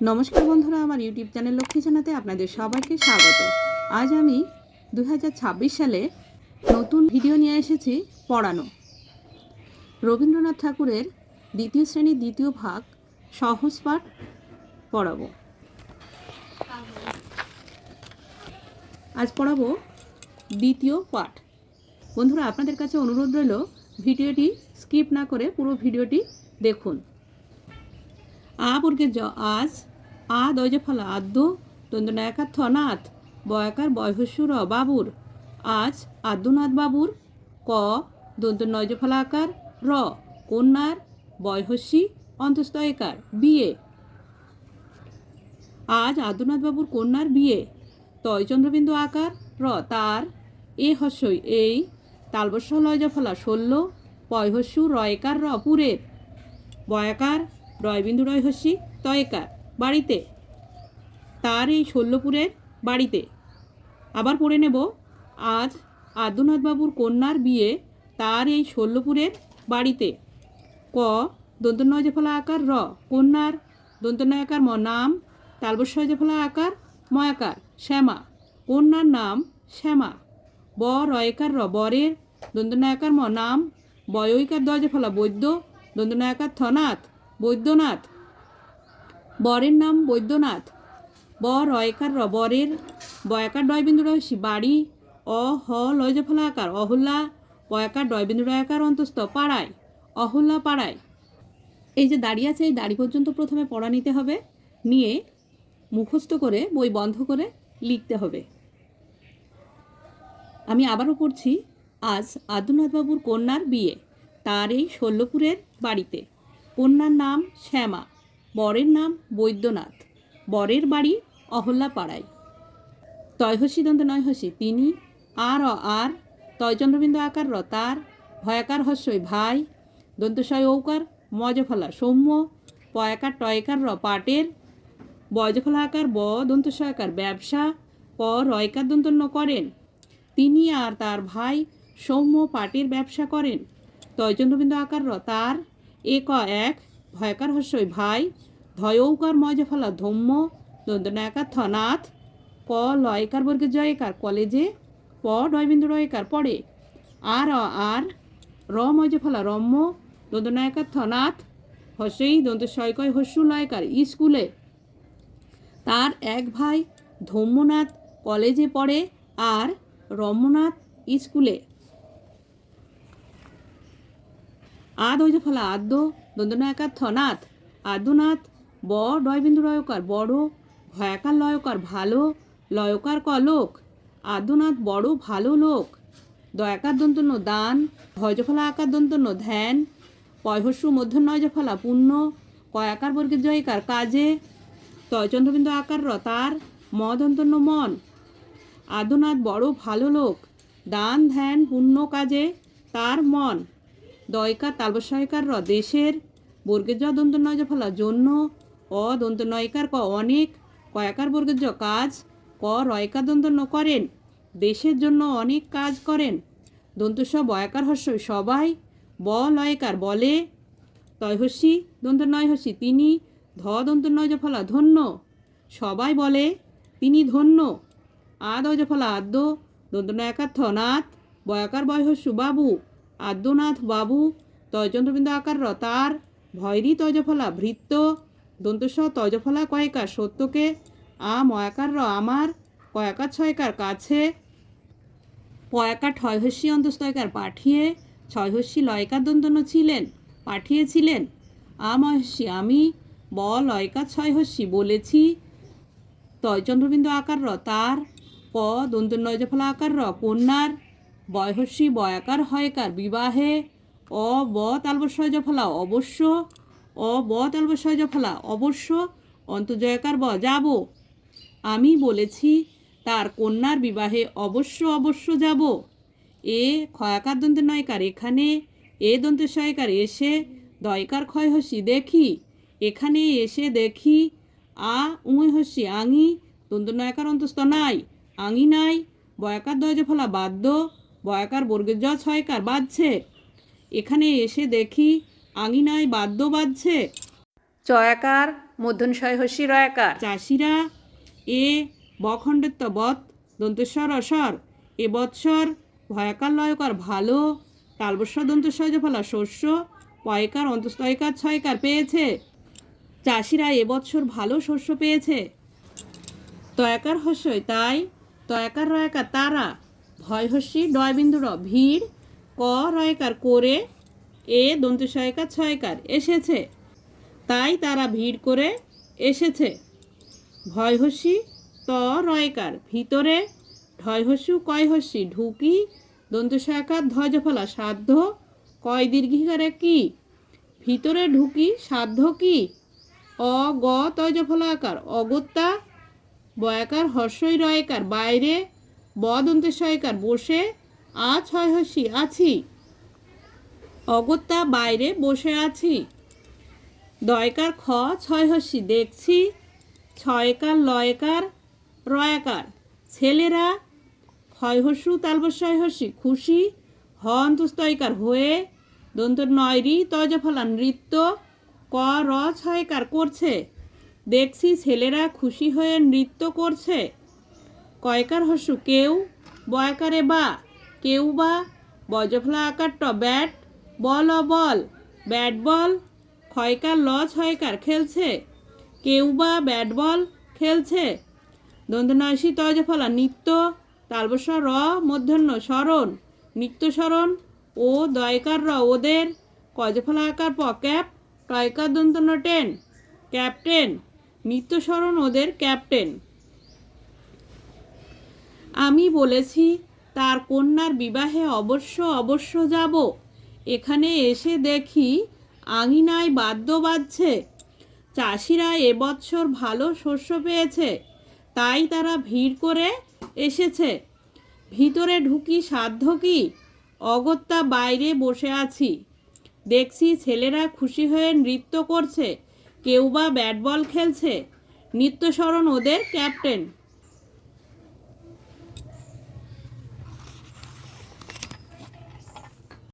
নমস্কার বন্ধুরা, আমার ইউটিউব চ্যানেল লক্ষ্মী জানাতে আপনাদের সবাইকে স্বাগত। আজ আমি 2026 সালে নতুন ভিডিও নিয়ে এসেছি পড়ানো। রবীন্দ্রনাথ ঠাকুরের দ্বিতীয় শ্রেণীর দ্বিতীয় ভাগ সহজ পাঠ পড়াবো। আজ পড়াবো দ্বিতীয় পাঠ। বন্ধুরা, আপনাদের কাছে অনুরোধ রইল ভিডিওটি স্কিপ না করে পুরো ভিডিওটি দেখুন। আ বর্গের জ আজ, আ দয়জে ফলা আদ্য, দন্ত নয়াকার থনাথ, বয়াকার বয়হস্যু র বাবুর, আজ আদ্যনাথ বাবুর। ক দন্ত নয়জে ফলা আকার র, কন্যার বয়হস্যি অন্তস্তয়কার বিয়ে। আজ আদ্যনাথ বাবুর কন্যার বিয়ে। তয় চন্দ্রবিন্দু আকার র, তার এ হস্যই এই, তালবস্য লয়জা ফলা 16, পয়হস্যু রয়কার র পুরের, বয়াকার রয়বিন্দু রয়হস্যি তয়কার বাড়িতে, তার এই 16পুরের বাড়িতে। আবার পড়ে নেব, আজ আদ্যনাথবাবুর কন্যার বিয়ে, তার এই 16পুরের বাড়িতে। ক দন্তনয় ফলা আকার র, কন্যার দন্তনয় আকার ম নাম, তালবস্যয় ফলা আকার ময়াকার শ্যামা, কন্যার নাম শ্যামা। ব রয়কার র, বরের দন্তনয় আকার ম নাম, বয়ৈকার দয় ফলা বৈদ্য, দন্তনয় আকার থনাথ বৈদ্যনাথ, বরের নাম বৈদ্যনাথ। ব রয়কার র, বরের বয়াকার ডয়বিন্দু রয়সী বাড়ি, অ হ লয়জা ফলা আকার অহল্যা, বয়াকার ডয়বিন্দু রয়াকার অন্তস্থ পাড়ায়, অহল্যা পাড়ায়। এই যে দাড়ি আছে, এই দাড়ি পর্যন্ত প্রথমে পড়া নিতে হবে, নিয়ে মুখস্থ করে বই বন্ধ করে লিখতে হবে। আমি আবারও পড়ছি, আজ আদ্যনাথবাবুর কন্যার বিয়ে, তার এই 16পুরের বাড়িতে। কন্যার নাম শ্যামা, বরের নাম বৈদ্যনাথ, বরের বাড়ি অহল্যাপাড়ায়। তয়হস্যি দন্ত নয়হস্যি তিনি, আর আর, তয়চন্দ্রবিন্দু আকার র তার, ভয়াকার হস্যই ভাই, দন্তস্বয় ঔকার মজফলা সৌম্য, পয়াকার টয়কার র পাটের, বয়জফলা আকার ব দন্তস্বয়কার ব্যবসা, প রয়কার দন্তন্য করেন, তিনি আর তার ভাই সৌম্য পাটের ব্যবসা করেন। তয়চন্দ্রবিন্দু আকার র তার, এক এক, ভয়াকার হস্যই ভাই, ধয়ৌকার মজফলা ধৌম্য, দন্তনায়াকার থনাথ, ক লয়কার বর্গের জয়কার কলেজে, প ডয়বিন্দু রয়কার পড়ে, আর আর, র মজফলা রম্য, দন্তনায়াকার থনাথ, হস্যই দন্ত শয়কয় হস্যু লয়কার স্কুলে। তার এক ভাই ধৌম্যনাথ কলেজে পড়ে আর রম্যনাথ স্কুলে। আদ ওই যে ফলা আদ্য, দন্তনায়াকার থনাথ, আদ্যনাথ, ব ডয়বিন্দু রয়কার বড়, ভয়াকার লয়কার ভালো, লয়কার ক লোক, আদ্যনাথ বড় ভালো লোক, দয়াকার দন্তন্য দান, ভয়জফলা আকার দন্তন্য ধ্যান, পয়হস্যু মধ্যনয় ফলা পুণ্য, কয়াকার বর্গের জয়কার কাজে, তয়চন্দ্রবিন্দু আকার র তার, ম দন্তন্য মন, আদ্যনাথ বড় ভালো লোক, দান ধ্যান পুণ্য কাজে তার মন, দয়কার তালবস্যয়কার র দেশের, বর্গের জ দন্তনয় ফলা জন্য, অ দন্তনয়কার ক অনেক, কয়াকার বর্গের জ কাজ, ক রয়কার দন্তন্য করেন, দেশের জন্য অনেক কাজ করেন, দন্তস্ব বয়াকার হস্যই সবাই, ব লয়কার বলে, তয়হস্যি দন্তনয় হস্যি তিনি, ধ দন্তনয় ফলা ধন্য, সবাই বলে তিনি ধন্য। আদ অজ ফলা আদ্য, দন্তনয়াকার থনাথ, বয়াকার বয়হস্যু বাবু, আদ্যনাথ বাবু, তয়চন্দ্রবিন্দু আকার র তার, ভৈরী তয়জফলা ভৃত্য, দন্তস্ব তয়জফলা কয়কার সত্যকে, আ ময়াকার র আমার, কয়াকার ছয়কার কাছে, পয়াকার ঠয়হস্যি অন্তস্তয়কার পাঠিয়ে, ছয়হস্যি লয়কার দন্তন্য ছিলেন পাঠিয়েছিলেন, আমহস্যি আমি, ব লয়কার ছয়হস্যি বলেছি, তয়চন্দ্রবিন্দু আকার র তার, প দন্তনয় ফলা আকার র কন্যার, বয়হস্যি বয়াকার হয়কার বিবাহে, অ ব তালবস্যয় ফলা অবশ্য, অ ব তালবস্যয় ফলা অবশ্য, অন্তজয়কার ব যাব, আমি বলেছি তার কন্যার বিবাহে অবশ্য অবশ্য যাব। এ ক্ষয়াকার দন্তের নয়কার এখানে, এ দন্তের শয়কার এসে, দয়কার ক্ষয় হস্যি দেখি, এখানে এসে দেখি, আ উময় হস্যি আঙি, দন্তনয়কার অন্তস্থ নাই, আঙি নাই, বয়াকার দয়জ ফলা বাদ্য, বয়াকার বর্গের জ ছয়কার বাজছে, এখানে এসে দেখি আঙিনায় বাদ্য বাজছে। চয়াকার মূর্ধন্যয় হস্যি রয়াকার। চাষিরা এ বখণ্ডের বৎ দন্তেশ্বর অসর এ বৎসর ভয়াকার লয়কার ভালো তালবস্বর দন্তেশ্বর ফলা শস্য পয়কার অন্তস্তয়কার ছয়কার পেয়েছে। চাষিরা এবছর ভালো শস্য পেয়েছে। তয়াকার হস্যই তাই তয়াকার রয়াকার তারা ভয় হস্যি ডয় বিন্দু র ভিড় ক রয়কার করে এ দন্তেশ্বয়কার ছয়কার এসেছে তাই তারা ভিড় করে এসেছে। ভয় হস্যি ত রয়কার ভিতরে ঢয় হস্যু কয় হস্যি ঢুকি দন্তেশ্বয়কার ধ্বজ ফলা সাধ্য কয় দীর্ঘিকারে কি ভিতরে ঢুকি সাধ্য কি অ গ তজ ফলাকার অগত্যা বয়াকার হর্ষই রয়কার বাইরে ব দন্তেশ্বয়কার বসে আ ছয় হস্যি আছি অগত্যা বাইরে বসে আছি। দয়কার খ ছয় হস্যি দেখছি ছয়কার লয়কার রয়াকার ছেলেরা ক্ষয় হস্যু তালবস্যয় হস্যি খুশি হ অন্তস্তয়কার হয়ে দন্ত নয়রি তজ ফলা নৃত্য ক র ছয়কার করছে দেখছি ছেলেরা খুশি হয়ে নৃত্য করছে। কয়কার হস্যু কেউ বয়াকারে বা কেউ বা বজফলা আকার ট bat ball ball bat ball ক্ষয়কার ল ছয়কার খেলছে কেউ বা ব্যাট বল খেলছে। দন্তনয়সী তজ ফলা নিত্য তালবস্বর র মূর্ধন্য স্মরণ নিত্য স্মরণ ও দয়কার র ওদের কজফলা আকার প ক্যাপ টয়কার দন্তন্য টেন ক্যাপ্টেন নিত্য স্মরণ ওদের ক্যাপ্টেন। আমি বলেছি তার কন্যার বিবাহে অবশ্য অবশ্য যাব এখানে এসে দেখি আঙিনায় বাদ্য বাজছে। চাষিরা এবছর ভালো শস্য পেয়েছে তাই তারা ভিড় করে এসেছে। ভিতরে ঢুকি সাধ্য কি অগত্যা বাইরে বসে আছি দেখছি ছেলেরা খুশি হয়ে নৃত্য করছে কেউ বা ব্যাট বল খেলছে নিত্য স্মরণ ওদের ক্যাপ্টেন।